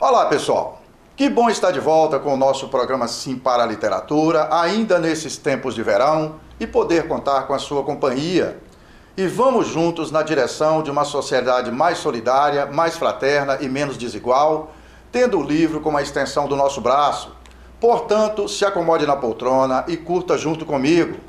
Olá, pessoal! Que bom estar de volta com o nosso programa Sim para a Literatura, ainda nesses tempos de verão, e poder contar com a sua companhia. E vamos juntos na direção de uma sociedade mais solidária, mais fraterna e menos desigual, tendo o livro como a extensão do nosso braço. Portanto, se acomode na poltrona e curta junto comigo.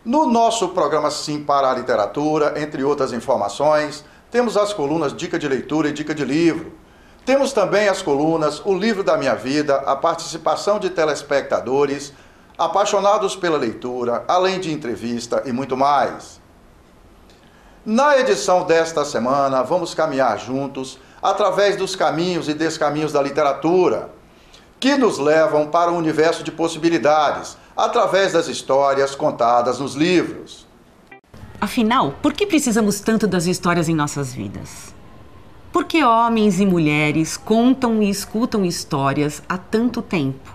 No nosso programa Sim para a Literatura, entre outras informações, temos as colunas Dica de Leitura e Dica de Livro. Temos também as colunas O Livro da Minha Vida, a participação de telespectadores, apaixonados pela leitura, além de entrevista e muito mais. Na edição desta semana, vamos caminhar juntos através dos caminhos e descaminhos da literatura, que nos levam para um universo de possibilidades, através das histórias contadas nos livros. Afinal, por que precisamos tanto das histórias em nossas vidas? Por que homens e mulheres contam e escutam histórias há tanto tempo?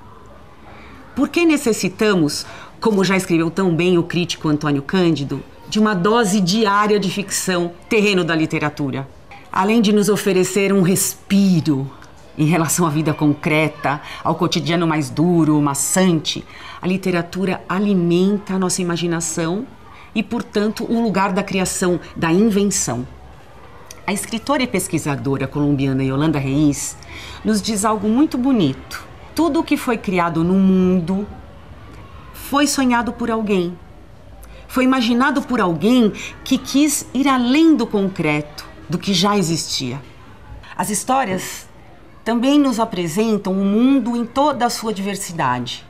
Por que necessitamos, como já escreveu tão bem o crítico Antônio Cândido, de uma dose diária de ficção, terreno da literatura? Além de nos oferecer um respiro em relação à vida concreta, ao cotidiano mais duro, maçante, a literatura alimenta a nossa imaginação e, portanto, o lugar da criação, da invenção. A escritora e pesquisadora colombiana Yolanda Reis nos diz algo muito bonito. Tudo o que foi criado no mundo foi sonhado por alguém. Foi imaginado por alguém que quis ir além do concreto, do que já existia. As histórias também nos apresentam o mundo em toda a sua diversidade,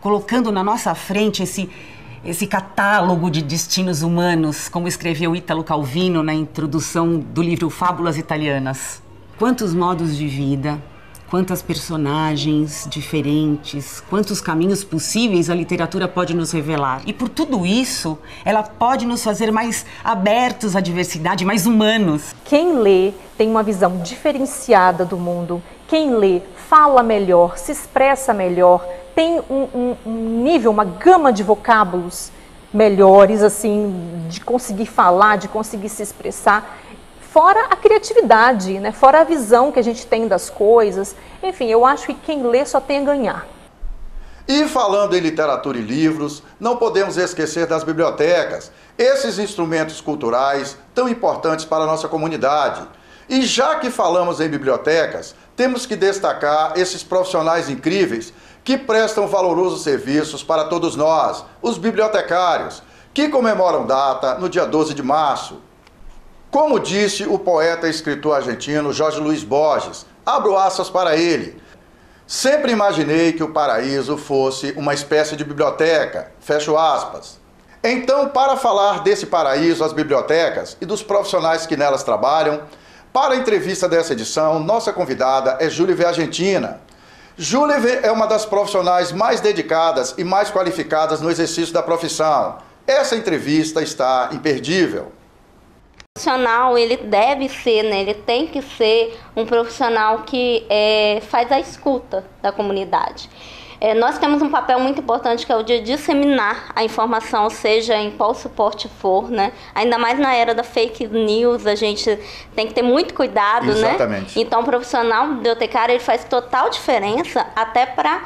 colocando na nossa frente esse catálogo de destinos humanos, como escreveu Ítalo Calvino na introdução do livro Fábulas Italianas. Quantos modos de vida, quantas personagens diferentes, quantos caminhos possíveis a literatura pode nos revelar. E por tudo isso, ela pode nos fazer mais abertos à diversidade, mais humanos. Quem lê tem uma visão diferenciada do mundo. Quem lê fala melhor, se expressa melhor, tem um nível, uma gama de vocábulos melhores, assim, de conseguir falar, de conseguir se expressar. Fora a criatividade, né? Fora a visão que a gente tem das coisas. Enfim, eu acho que quem lê só tem a ganhar. E falando em literatura e livros, não podemos esquecer das bibliotecas, esses instrumentos culturais tão importantes para a nossa comunidade. E já que falamos em bibliotecas, temos que destacar esses profissionais incríveis que prestam valorosos serviços para todos nós, os bibliotecários, que comemoram data no dia 12 de março. Como disse o poeta e escritor argentino Jorge Luis Borges, abro aspas para ele: sempre imaginei que o paraíso fosse uma espécie de biblioteca, fecho aspas. Então, para falar desse paraíso, as bibliotecas e dos profissionais que nelas trabalham, para a entrevista dessa edição, nossa convidada é Júlia Argentina. Júlia é uma das profissionais mais dedicadas e mais qualificadas no exercício da profissão. Essa entrevista está imperdível. O profissional, ele deve ser, né? Ele tem que ser um profissional que faz a escuta da comunidade. Nós temos um papel muito importante, que é o de disseminar a informação, seja em qual suporte for, né? Ainda mais na era da fake news, a gente tem que ter muito cuidado, Exatamente. Né? Então, o profissional bibliotecário, ele faz total diferença até para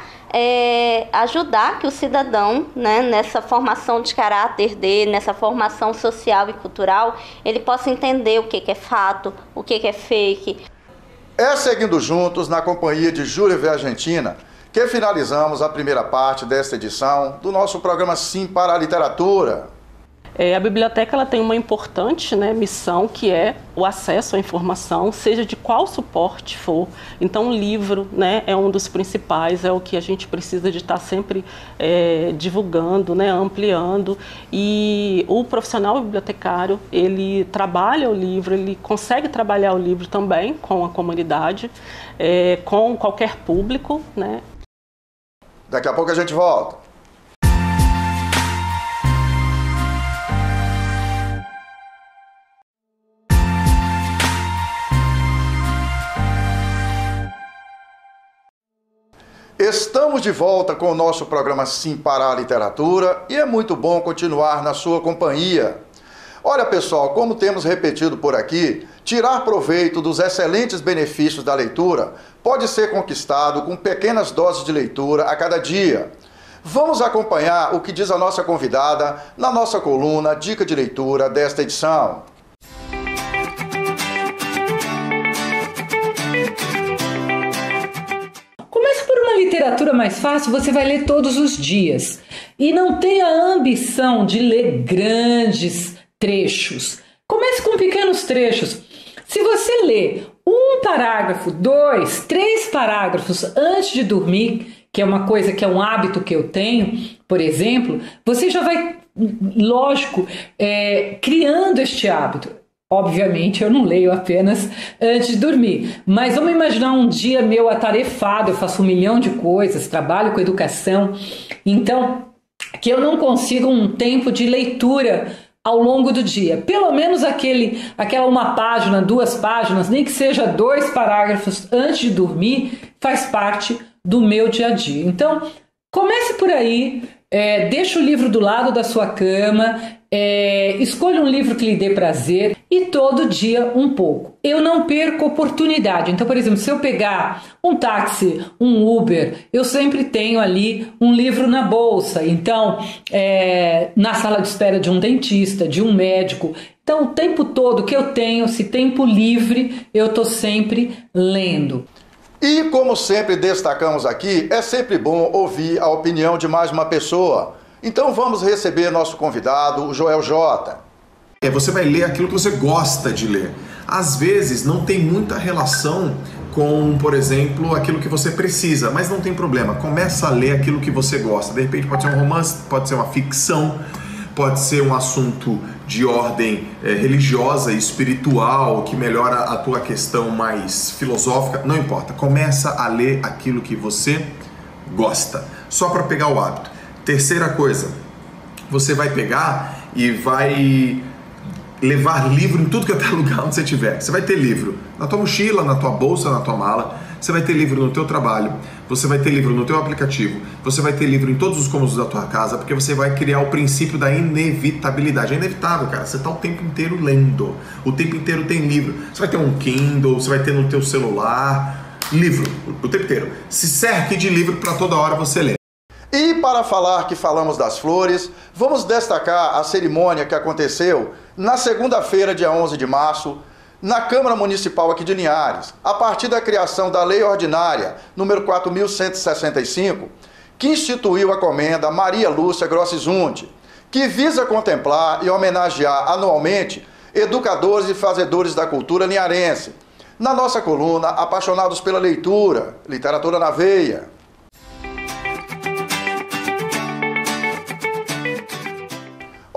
ajudar que o cidadão, né, nessa formação de caráter dele, nessa formação social e cultural, ele possa entender o que é fato, o que é fake. Seguindo juntos, na companhia de Júlia Argentina, que finalizamos a primeira parte desta edição do nosso programa Sim para a Literatura. A biblioteca ela tem uma importante, né, missão, que é o acesso à informação, seja de qual suporte for. Então, o livro, né, é um dos principais, é o que a gente precisa de estar sempre divulgando, né, ampliando. E o profissional bibliotecário, ele trabalha o livro, ele consegue trabalhar o livro também com a comunidade, com qualquer público, né. Daqui a pouco a gente volta. Estamos de volta com o nosso programa Sim para a Literatura e é muito bom continuar na sua companhia. Olha, pessoal, como temos repetido por aqui, tirar proveito dos excelentes benefícios da leitura pode ser conquistado com pequenas doses de leitura a cada dia. Vamos acompanhar o que diz a nossa convidada na nossa coluna Dica de Leitura desta edição. Literatura mais fácil, você vai ler todos os dias. E não tenha a ambição de ler grandes trechos. Comece com pequenos trechos. Se você lê um parágrafo, 2, 3 parágrafos antes de dormir, que é uma coisa que é um hábito que eu tenho, por exemplo, você já vai, lógico, criando este hábito. Obviamente eu não leio apenas antes de dormir, mas vamos imaginar um dia meu atarefado, eu faço 1 milhão de coisas, trabalho com educação, então que eu não consigo um tempo de leitura ao longo do dia, pelo menos aquela 1 página, 2 páginas, nem que seja 2 parágrafos antes de dormir, faz parte do meu dia a dia. Então comece por aí, deixa o livro do lado da sua cama, escolha um livro que lhe dê prazer e todo dia um pouco. Eu não perco oportunidade. Então, por exemplo, se eu pegar um táxi, um Uber, eu sempre tenho ali um livro na bolsa. Então, na sala de espera de um dentista, de um médico. Então, o tempo todo que eu tenho, esse tempo livre, eu estou sempre lendo. E como sempre destacamos aqui, é sempre bom ouvir a opinião de mais uma pessoa. Então vamos receber nosso convidado, o Joel J. Você vai ler aquilo que você gosta de ler. Às vezes não tem muita relação com, por exemplo, aquilo que você precisa, mas não tem problema. Começa a ler aquilo que você gosta. De repente pode ser um romance, pode ser uma ficção, pode ser um assunto de ordem religiosa e espiritual que melhora a tua questão mais filosófica, não importa. Começa a ler aquilo que você gosta, só para pegar o hábito. Terceira coisa, você vai pegar e vai levar livro em tudo que é lugar onde você estiver. Você vai ter livro na tua mochila, na tua bolsa, na tua mala. Você vai ter livro no teu trabalho. Você vai ter livro no teu aplicativo. Você vai ter livro em todos os cômodos da tua casa, porque você vai criar o princípio da inevitabilidade. É inevitável, cara. Você está o tempo inteiro lendo. O tempo inteiro tem livro. Você vai ter um Kindle, você vai ter no teu celular. Livro, o tempo inteiro. Se cerque de livro para toda hora você ler. E para falar que falamos das flores, vamos destacar a cerimônia que aconteceu na segunda-feira, dia 11 de março, na Câmara Municipal aqui de Linhares, a partir da criação da Lei Ordinária, número 4.165, que instituiu a Comenda Maria Lúcia Grossi Zunti, que visa contemplar e homenagear anualmente educadores e fazedores da cultura linharense. Na nossa coluna, Apaixonados pela Leitura, Literatura na Veia.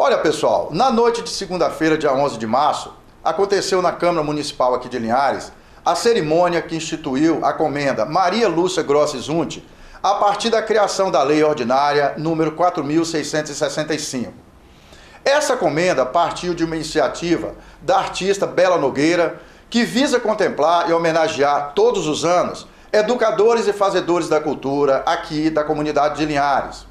Olha, pessoal, na noite de segunda-feira, dia 11 de março, aconteceu na Câmara Municipal aqui de Linhares a cerimônia que instituiu a Comenda Maria Lúcia Grossi Zunti a partir da criação da Lei Ordinária número 4.665. Essa comenda partiu de uma iniciativa da artista Bela Nogueira, que visa contemplar e homenagear todos os anos educadores e fazedores da cultura aqui da comunidade de Linhares.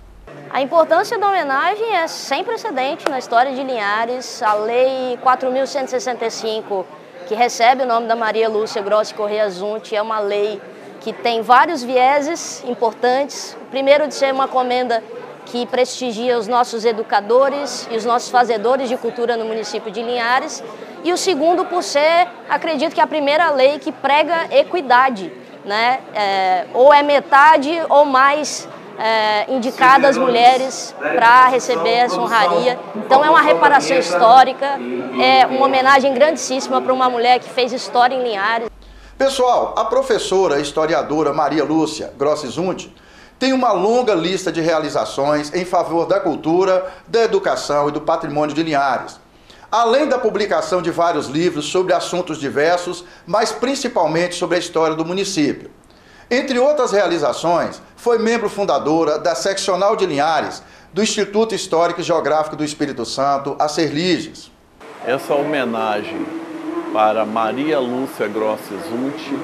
A importância da homenagem é sem precedente na história de Linhares. A Lei 4.165, que recebe o nome da Maria Lúcia Grossi Correia Zunti, é uma lei que tem vários vieses importantes. O primeiro de ser uma comenda que prestigia os nossos educadores e os nossos fazedores de cultura no município de Linhares. E o segundo por ser, acredito que a primeira lei que prega equidade, né? Ou é metade ou mais indicadas mulheres para receber essa honraria. Então é uma reparação histórica, é uma homenagem grandíssima para uma mulher que fez história em Linhares. Pessoal, a professora e historiadora Maria Lúcia Grossi Zunti tem uma longa lista de realizações em favor da cultura, da educação e do patrimônio de Linhares. Além da publicação de vários livros sobre assuntos diversos, mas principalmente sobre a história do município. Entre outras realizações, foi membro fundadora da Seccional de Linhares, do Instituto Histórico e Geográfico do Espírito Santo, a Serliges. Essa homenagem para Maria Lúcia Grossi Zunti,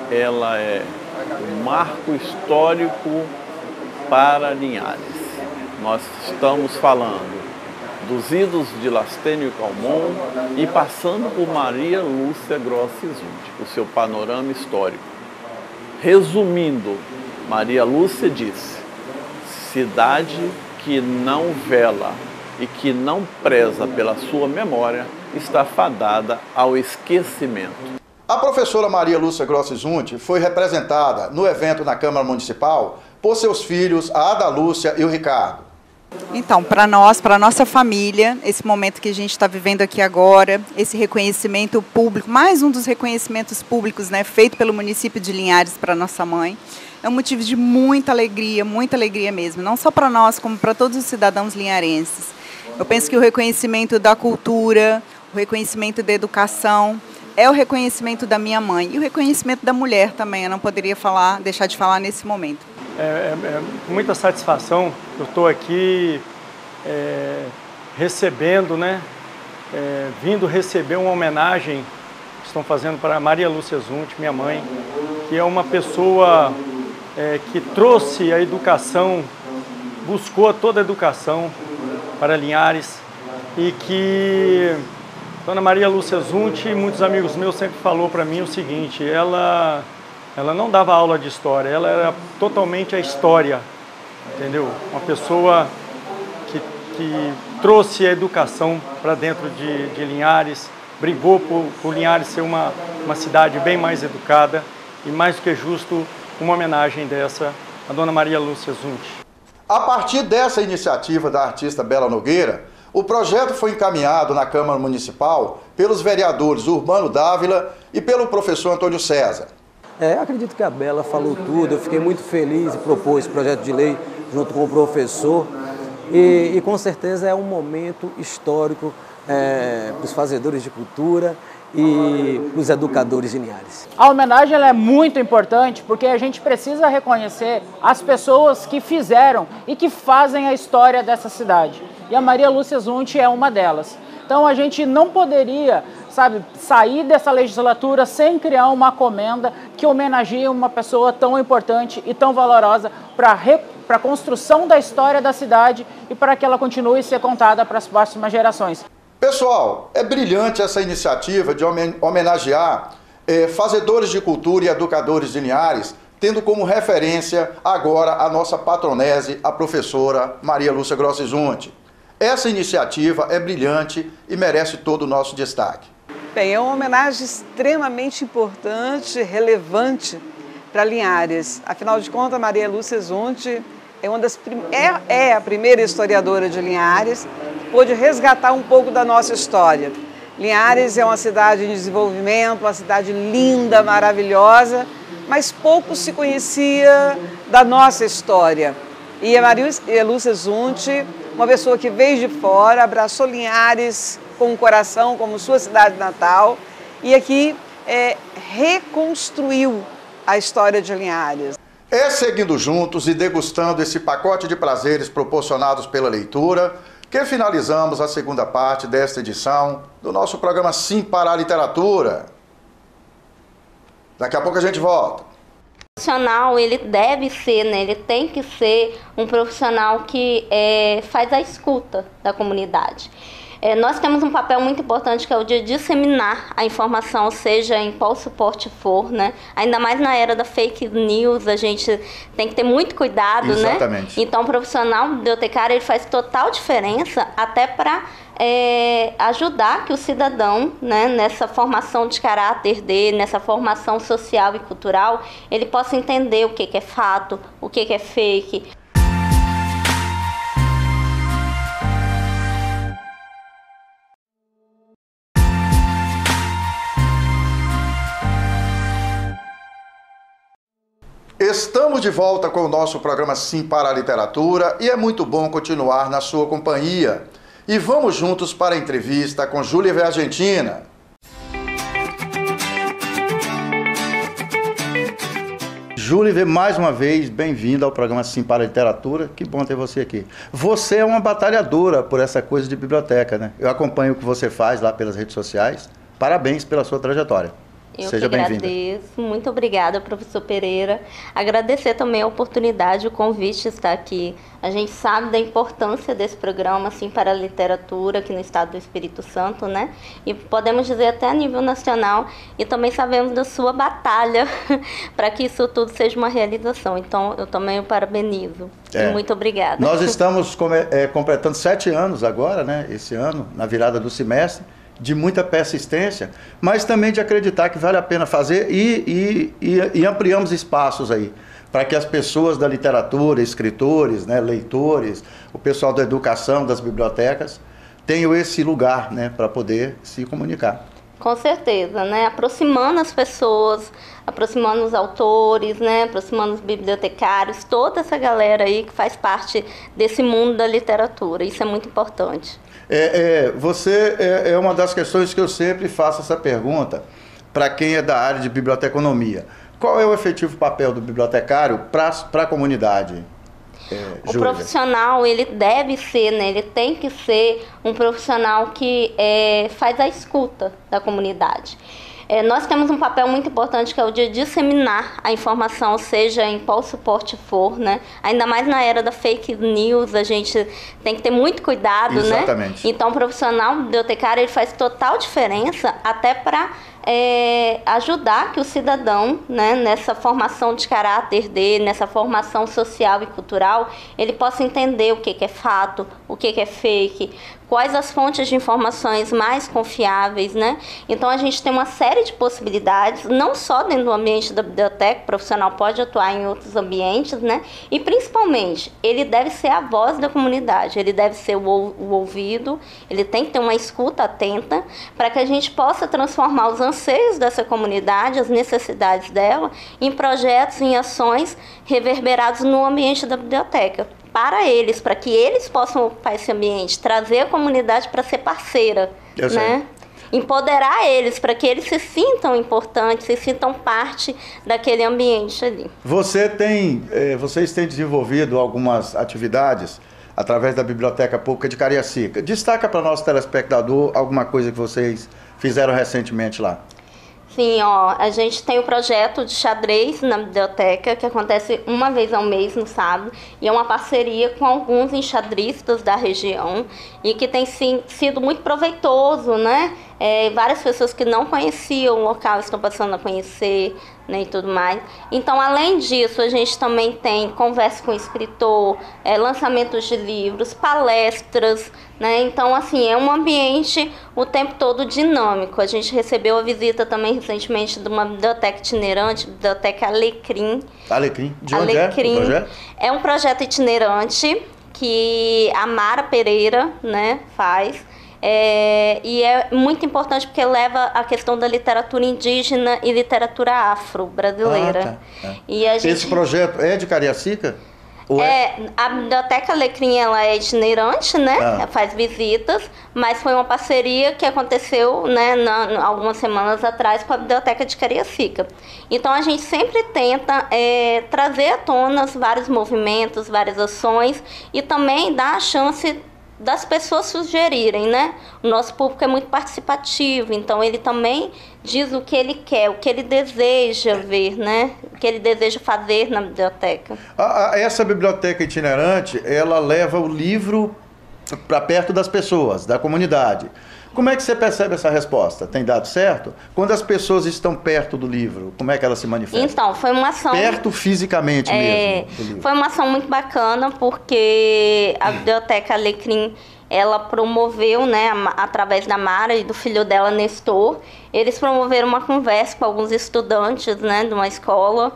ela é um marco histórico para Linhares. Nós estamos falando dos idos de Lastênio Calmon e passando por Maria Lúcia Grossi Zunti, o seu panorama histórico. Resumindo, Maria Lúcia disse: cidade que não vela e que não preza pela sua memória está fadada ao esquecimento. A professora Maria Lúcia Grossi Zunti foi representada no evento na Câmara Municipal por seus filhos, a Ada Lúcia e o Ricardo. Então, para nós, para a nossa família, esse momento que a gente está vivendo aqui agora, esse reconhecimento público, mais um dos reconhecimentos públicos, né, feito pelo município de Linhares para nossa mãe, é um motivo de muita alegria mesmo, não só para nós, como para todos os cidadãos linharenses. Eu penso que o reconhecimento da cultura, o reconhecimento da educação, é o reconhecimento da minha mãe e o reconhecimento da mulher também, eu não poderia deixar de falar nesse momento. Com muita satisfação, eu estou aqui recebendo, vindo receber uma homenagem que estão fazendo para Maria Lúcia Zunti, minha mãe, que é uma pessoa que trouxe a educação, buscou toda a educação para Linhares e que Dona Maria Lúcia Zunti, muitos amigos meus sempre falou para mim o seguinte: ela não dava aula de história, ela era totalmente a história, entendeu? Uma pessoa que trouxe a educação para dentro de Linhares, brigou por Linhares ser uma cidade bem mais educada e mais do que justo uma homenagem dessa a Dona Maria Lúcia Zunti. A partir dessa iniciativa da artista Bela Nogueira, o projeto foi encaminhado na Câmara Municipal pelos vereadores Urbano Dávila e pelo professor Antônio César. Acredito que a Bela falou tudo, eu fiquei muito feliz em propor esse projeto de lei junto com o professor e com certeza é um momento histórico para os fazedores de cultura e para os educadores de Linhares. A homenagem ela é muito importante porque a gente precisa reconhecer as pessoas que fizeram e que fazem a história dessa cidade. E a Maria Lúcia Zunti é uma delas. Então a gente não poderia, sair dessa legislatura sem criar uma comenda que homenageie uma pessoa tão importante e tão valorosa para a construção da história da cidade e para que ela continue a ser contada para as próximas gerações. Pessoal, é brilhante essa iniciativa de homenagear fazedores de cultura e educadores de Linhares, tendo como referência agora a nossa patronese, a professora Maria Lúcia Grossi Zunti. Essa iniciativa é brilhante e merece todo o nosso destaque. Bem, é uma homenagem extremamente importante, relevante para Linhares. Afinal de contas, Maria Lúcia Zunti é a primeira historiadora de Linhares, que pôde resgatar um pouco da nossa história. Linhares é uma cidade em desenvolvimento, uma cidade linda, maravilhosa, mas pouco se conhecia da nossa história. E a Maria Lúcia Zunti, uma pessoa que veio de fora, abraçou Linhares com o coração, como sua cidade natal, e aqui reconstruiu a história de Linhares. Seguindo juntos e degustando esse pacote de prazeres proporcionados pela leitura, que finalizamos a segunda parte desta edição do nosso programa Sim para a Literatura. Daqui a pouco a gente volta. O profissional, ele deve ser, ele tem que ser um profissional que faz a escuta da comunidade. Nós temos um papel muito importante que é o de disseminar a informação, seja em qual suporte for, Ainda mais na era da fake news, a gente tem que ter muito cuidado, Exatamente. Então o profissional bibliotecário, ele faz total diferença até para ajudar que o cidadão, nessa formação de caráter dele, nessa formação social e cultural, ele possa entender o que é fato, o que é fake. Estamos de volta com o nosso programa Sim para a Literatura e é muito bom continuar na sua companhia. E vamos juntos para a entrevista com Júlia Argentina. Júlia, mais uma vez, bem-vinda ao programa Sim para a Literatura. Que bom ter você aqui. Você é uma batalhadora por essa coisa de biblioteca, Eu acompanho o que você faz lá pelas redes sociais. Parabéns pela sua trajetória. Seja bem-vinda. Agradeço. Muito obrigada, professor Pereira. Agradecer também a oportunidade, o convite de estar aqui. A gente sabe da importância desse programa assim, para a literatura aqui no estado do Espírito Santo, né? E podemos dizer até a nível nacional. E também sabemos da sua batalha para que isso tudo seja uma realização. Então, eu também o parabenizo. E muito obrigada. Nós estamos completando 7 anos agora, né? Esse ano, na virada do semestre, de muita persistência, mas também de acreditar que vale a pena fazer e ampliamos espaços aí, para que as pessoas da literatura, escritores, né, leitores, o pessoal da educação, das bibliotecas, tenham esse lugar, né, para poder se comunicar. Com certeza, né? Aproximando as pessoas, aproximando os autores, né? Aproximando os bibliotecários, toda essa galera aí que faz parte desse mundo da literatura. Isso é muito importante. Você é uma das questões que eu sempre faço essa pergunta para quem é da área de biblioteconomia. Qual é o efetivo papel do bibliotecário para a comunidade? O profissional, ele deve ser, né? Ele tem que ser um profissional que faz a escuta da comunidade. Nós temos um papel muito importante que é o de disseminar a informação, seja em qual suporte for, né? Ainda mais na era da fake news, a gente tem que ter muito cuidado, Exatamente. Né? Então, o profissional bibliotecário, ele faz total diferença até para ajudar que o cidadão, né, nessa formação de caráter dele, nessa formação social e cultural, ele possa entender o que é fato, o que é fake, quais as fontes de informações mais confiáveis, né? Então a gente tem uma série de possibilidades, não só dentro do ambiente da biblioteca, o profissional pode atuar em outros ambientes, né? E principalmente, ele deve ser a voz da comunidade, ele deve ser o ouvido, ele tem que ter uma escuta atenta para que a gente possa transformar os anseios dessa comunidade, as necessidades dela, em projetos, em ações reverberados no ambiente da biblioteca. Para eles, para que eles possam ocupar esse ambiente, trazer a comunidade para ser parceira, né? Empoderar eles para que eles se sintam importantes, se sintam parte daquele ambiente ali. Vocês têm desenvolvido algumas atividades através da Biblioteca Pública de Cariacica. Destaca para o nosso telespectador alguma coisa que vocês fizeram recentemente lá. Sim, a gente tem o projeto de xadrez na biblioteca, que acontece uma vez ao mês no sábado, e é uma parceria com alguns enxadristas da região, e que tem sido muito proveitoso, né? Várias pessoas que não conheciam o local estão passando a conhecer, né, e tudo mais. Então, além disso, a gente também tem conversa com o escritor, lançamentos de livros, palestras, né? Então, assim, é um ambiente o tempo todo dinâmico. A gente recebeu a visita também recentemente de uma biblioteca itinerante, Biblioteca Alecrim. Alecrim? De onde Alecrim. É o projeto? É um projeto itinerante que a Mara Pereira, né, faz. E é muito importante porque leva a questão da literatura indígena e literatura afro-brasileira. Esse projeto é de Cariacica? A Biblioteca Alecrim, ela é itinerante, né? Faz visitas, mas foi uma parceria que aconteceu, né, algumas semanas atrás com a Biblioteca de Cariacica. Então a gente sempre tenta trazer à tona vários movimentos, várias ações e também dar a chance das pessoas sugerirem, né? O nosso público é muito participativo, então ele também diz o que ele quer, o que ele deseja ver, né? O que ele deseja fazer na biblioteca. Essa biblioteca itinerante, ela leva o livro para perto das pessoas, da comunidade. Como é que você percebe essa resposta? Tem dado certo? Quando as pessoas estão perto do livro, como é que ela se manifesta? Então, foi uma ação... Perto fisicamente mesmo do livro. Foi uma ação muito bacana, porque a Biblioteca Alecrim, ela promoveu, né, através da Mara e do filho dela, Nestor, eles promoveram uma conversa com alguns estudantes, né, de uma escola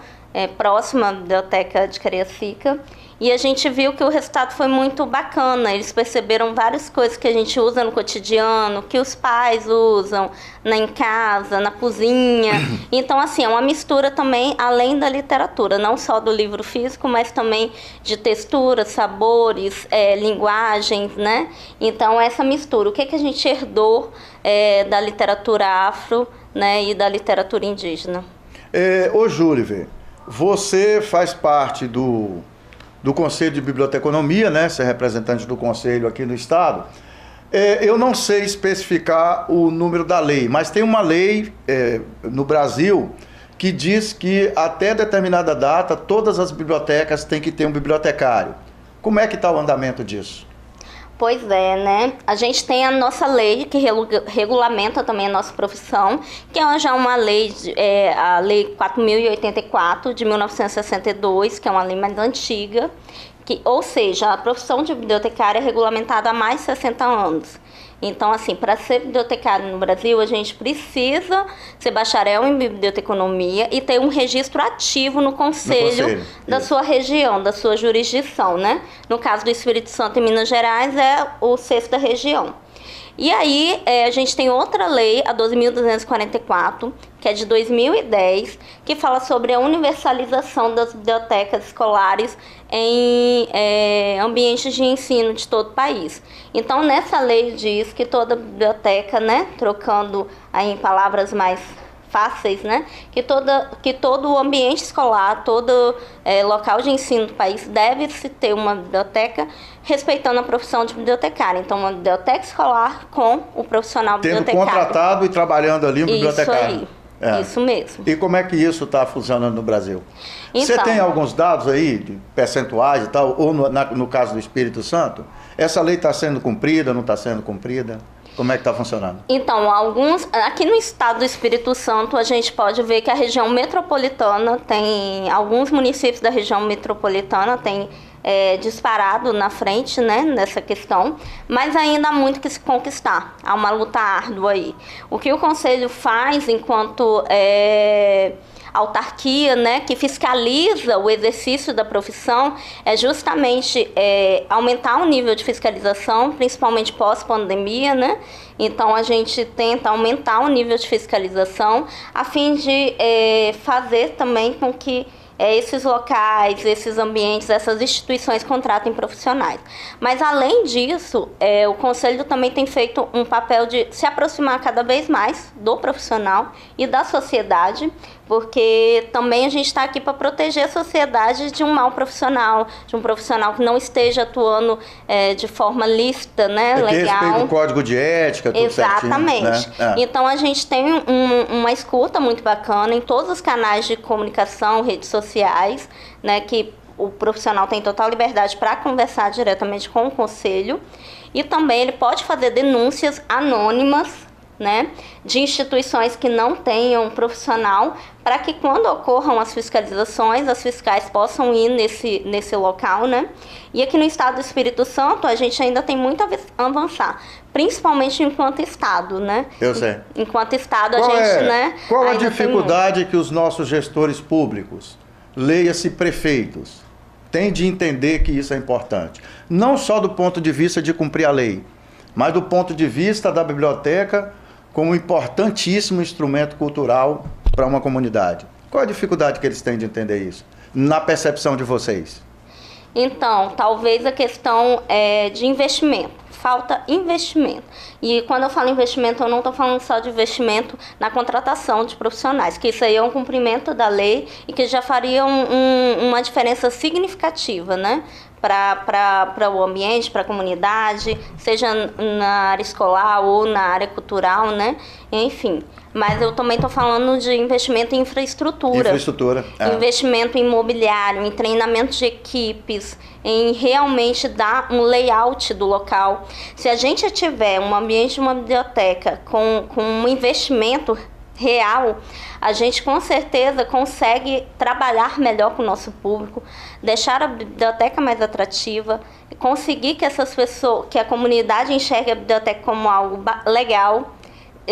próxima à Biblioteca de Cariacica. E a gente viu que o resultado foi muito bacana. Eles perceberam várias coisas que a gente usa no cotidiano, que os pais usam em casa, na cozinha. Então, assim, é uma mistura também, além da literatura, não só do livro físico, mas também de texturas, sabores, linguagens, né? Então, essa mistura. O que a gente herdou da literatura afro, né, e da literatura indígena? Ô, Júliver, você faz parte do Conselho de Biblioteconomia, né? Você é representante do Conselho aqui no Estado. Eu não sei especificar o número da lei, mas tem uma lei no Brasil que diz que até determinada data todas as bibliotecas têm que ter um bibliotecário. Como é que está o andamento disso? Pois é, né? A gente tem a nossa lei que regulamenta também a nossa profissão, que é já uma lei, a Lei 4.084 de 1962, que é uma lei mais antiga, ou seja, a profissão de bibliotecária é regulamentada há mais de 60 anos. Então, assim, para ser bibliotecário no Brasil, a gente precisa ser bacharel em biblioteconomia e ter um registro ativo no conselho da sua região, da sua jurisdição, né? No caso do Espírito Santo e Minas Gerais, é o 6ª região. E aí, a gente tem outra lei, a 12.244, que é de 2010, que fala sobre a universalização das bibliotecas escolares em ambientes de ensino de todo o país. Então, nessa lei diz que toda biblioteca, né, trocando aí em palavras mais fáceis, né, que todo o ambiente escolar, todo local de ensino do país deve-se ter uma biblioteca respeitando a profissão de bibliotecário. Então, uma biblioteca escolar com o profissional bibliotecário. Tendo contratado e trabalhando ali um bibliotecário. Isso aí, isso mesmo. E como é que isso está funcionando no Brasil? Então, você tem alguns dados aí, de percentuais e tal, ou no caso do Espírito Santo? Essa lei está sendo cumprida, não está sendo cumprida? Como é que está funcionando? Então, aqui no estado do Espírito Santo, a gente pode ver que a região metropolitana tem, alguns municípios da região metropolitana tem disparado na frente, né, nessa questão, mas ainda há muito que se conquistar, há uma luta árdua aí. O que o Conselho faz enquanto autarquia, né, que fiscaliza o exercício da profissão, é justamente aumentar o nível de fiscalização, principalmente pós-pandemia, né? Então, a gente tenta aumentar o nível de fiscalização a fim de fazer também com que esses locais, esses ambientes, essas instituições contratem profissionais. Mas, além disso, o Conselho também tem feito um papel de se aproximar cada vez mais do profissional e da sociedade, porque também a gente está aqui para proteger a sociedade de um mau profissional, de um profissional que não esteja atuando de forma lícita, né, legal. Que respeita o código de ética, tudo Exatamente. Certinho, né? Então, a gente tem uma escuta muito bacana em todos os canais de comunicação, redes sociais, né, que o profissional tem total liberdade para conversar diretamente com o Conselho. E também ele pode fazer denúncias anônimas, né, de instituições que não tenham profissional, para que quando ocorram as fiscalizações, as fiscais possam ir nesse local, né? E aqui no estado do Espírito Santo, a gente ainda tem muito a avançar, principalmente enquanto estado, né? Eu sei. Enquanto estado, a gente, né? Qual a dificuldade que os nossos gestores públicos, leia-se prefeitos, têm de entender que isso é importante? Não só do ponto de vista de cumprir a lei, mas do ponto de vista da biblioteca como um importantíssimo instrumento cultural para uma comunidade. Qual a dificuldade que eles têm de entender isso, na percepção de vocês? Então, talvez a questão de investimento. Falta investimento. E quando eu falo investimento, eu não estou falando só de investimento na contratação de profissionais, que isso aí é um cumprimento da lei e que já faria uma diferença significativa, né? Para o ambiente, para a comunidade, seja na área escolar ou na área cultural, né? Enfim. Mas eu também estou falando de investimento em infraestrutura. Investimento em imobiliário, em treinamento de equipes, em realmente dar um layout do local. Se a gente tiver um ambiente de uma biblioteca com um investimento real, a gente com certeza consegue trabalhar melhor com o nosso público, deixar a biblioteca mais atrativa, conseguir que essas pessoas, que a comunidade enxergue a biblioteca como algo legal,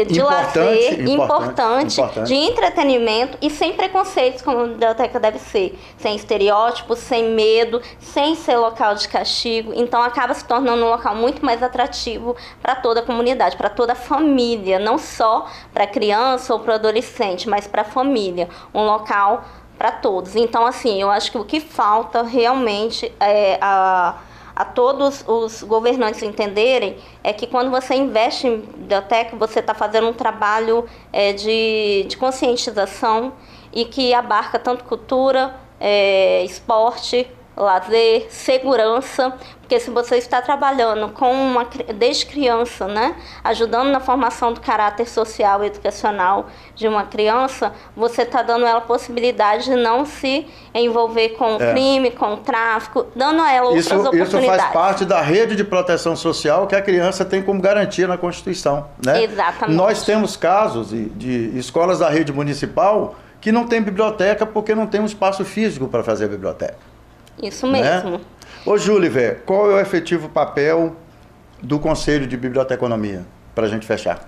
de lazer, importante, de entretenimento e sem preconceitos, como a biblioteca deve ser, sem estereótipos, sem medo, sem ser local de castigo. Então acaba se tornando um local muito mais atrativo para toda a comunidade, para toda a família, não só para a criança ou para o adolescente, mas para a família, um local para todos. Então, assim, eu acho que o que falta realmente é a todos os governantes entenderem é que quando você investe em biblioteca, você está fazendo um trabalho de conscientização e que abarca tanto cultura, esporte, lazer, segurança, porque se você está trabalhando desde criança, né, ajudando na formação do caráter social e educacional de uma criança, você está dando ela a possibilidade de não se envolver com o crime, com o tráfico, dando a ela outras oportunidades. Isso faz parte da rede de proteção social que a criança tem como garantia na Constituição, né? Exatamente. Nós temos casos de escolas da rede municipal que não tem biblioteca porque não tem um espaço físico para fazer a biblioteca. Isso mesmo. Né? Ô, Júliver, qual é o efetivo papel do Conselho de Biblioteconomia, para a gente fechar?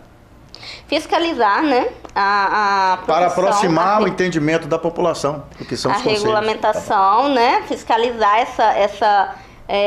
Fiscalizar, né, a para aproximar o entendimento da população, do que são os conselhos. A regulamentação, né, fiscalizar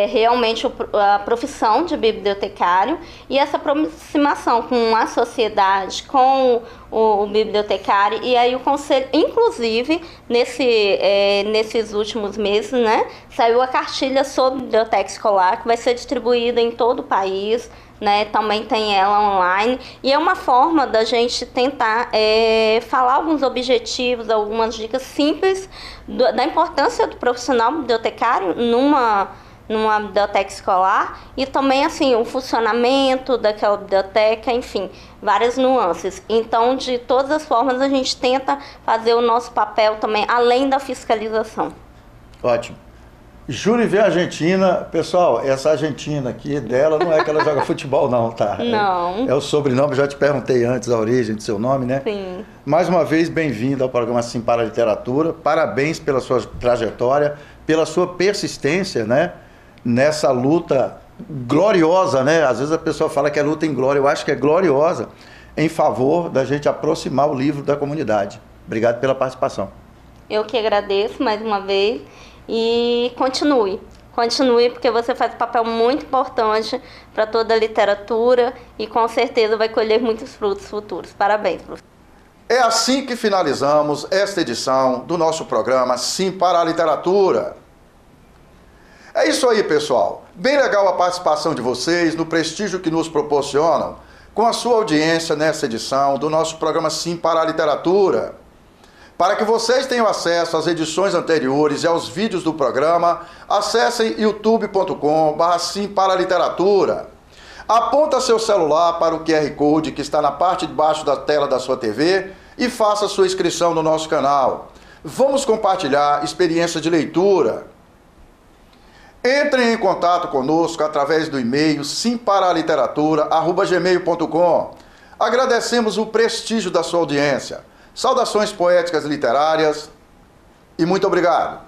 realmente a profissão de bibliotecário e essa aproximação com a sociedade, com o bibliotecário, e aí o conselho, inclusive, nesses últimos meses, né, saiu a cartilha sobre biblioteca escolar, que vai ser distribuída em todo o país, né, também tem ela online, e é uma forma da gente tentar falar alguns objetivos, algumas dicas simples da importância do profissional bibliotecário numa biblioteca escolar e também assim o funcionamento daquela biblioteca, enfim, várias nuances. Então, de todas as formas, a gente tenta fazer o nosso papel também, além da fiscalização. Ótimo. Júliver Argentina, pessoal, essa Argentina aqui dela não é que ela joga futebol não, tá? Não. É o sobrenome, já te perguntei antes a origem do seu nome, né? Sim. Mais uma vez, bem-vindo ao programa Sim para a Literatura, parabéns pela sua trajetória, pela sua persistência, né? Nessa luta gloriosa, né? Às vezes a pessoa fala que é luta em glória, eu acho que é gloriosa, em favor da gente aproximar o livro da comunidade. Obrigado pela participação. Eu que agradeço mais uma vez e continue, porque você faz um papel muito importante para toda a literatura e com certeza vai colher muitos frutos futuros. Parabéns, professor. É assim que finalizamos esta edição do nosso programa Sim para a Literatura. É isso aí, pessoal. Bem legal a participação de vocês, no prestígio que nos proporcionam com a sua audiência nessa edição do nosso programa Sim para a Literatura. Para que vocês tenham acesso às edições anteriores e aos vídeos do programa, acessem youtube.com/Sim para a Literatura. Aponta seu celular para o QR Code que está na parte de baixo da tela da sua TV e faça sua inscrição no nosso canal. Vamos compartilhar experiência de leitura. Entrem em contato conosco através do e-mail simparaliteratura@gmail.com. Agradecemos o prestígio da sua audiência. Saudações poéticas e literárias e muito obrigado.